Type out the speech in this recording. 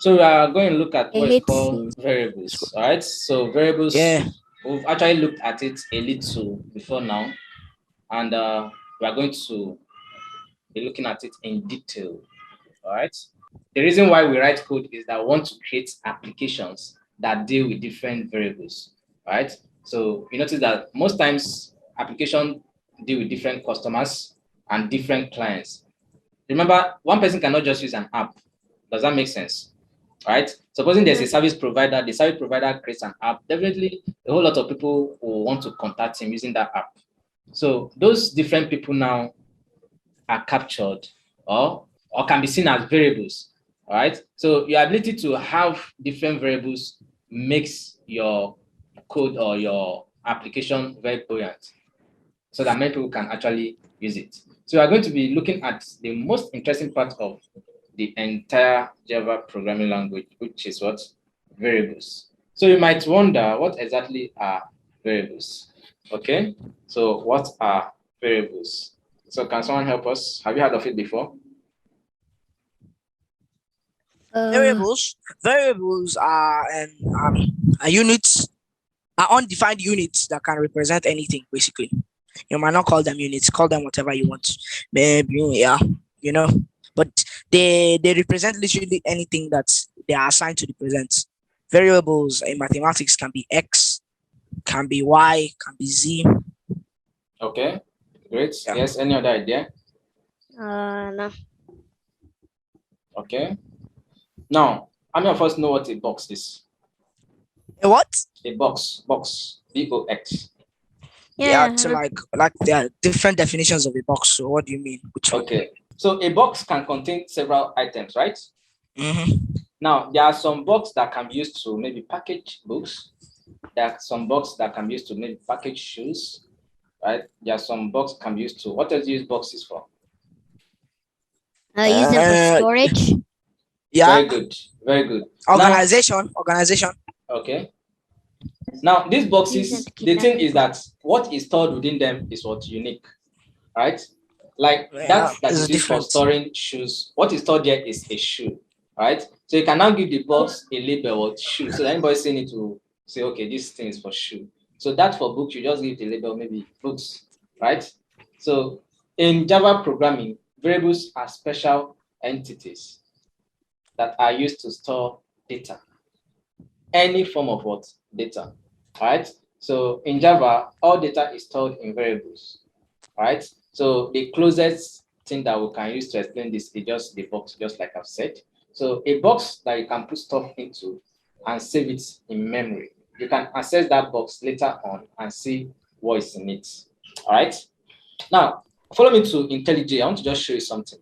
So we are going to look at I what is hate called C. variables. All right. So variables, Yeah. we've actually looked at it a little before now, and we are going to be looking at it in detail. All right. The reason why we write code is that we want to create applications that deal with different variables. All right. So you notice that most times applications deal with different customers and different clients. Remember, one person cannot just use an app. Does that make sense? All right. Supposing there's a service provider, the service provider creates an app, definitely a whole lot of people will want to contact him using that app. So those different people now are captured or can be seen as variables. All right. So your ability to have different variables makes your code or your application very buoyant so that many people can actually use it. So we are going to be looking at the most interesting part of the entire Java programming language, which is what? Variables. So you might wonder, what exactly are variables? Okay, so what are variables? So can someone help us? Have you heard of it before? Variables are units, are undefined units that can represent anything. Basically, you might not call them units. Call them whatever you want. Maybe yeah, you know. But they represent literally anything that they are assigned to represent. Variables in mathematics can be x, can be y, can be z. Okay, great. Yeah. Yes, any other idea? No. Okay. Now, how many of us know what a box is? A what? A box, B-O-X. Yeah, so like there are different definitions of a box. So what do you mean? Which one? Okay. So a box can contain several items, right? Mm-hmm. Now, there are some boxes that can be used to maybe package books. There are some boxes that can be used to maybe package shoes, right? There are some boxes can be used to, what else do you use boxes for? Use them for storage. Yeah. Very good. Very good. Organization. Okay. Now, these boxes, the thing is that what is stored within them is what unique, right? Like that is used for storing shoes. What is stored there is a shoe, right? So you can now give the box a label or shoe. So anybody seeing it will say, okay, this thing is for shoe. So that for books, you just give the label, maybe books, right? So in Java programming, variables are special entities that are used to store data. Any form of what? Data, right? So in Java, all data is stored in variables, right? So the closest thing that we can use to explain this is just the box, just like I've said. So a box that you can put stuff into and save it in memory. You can access that box later on and see what is in it. All right. Now, follow me to IntelliJ. I want to just show you something.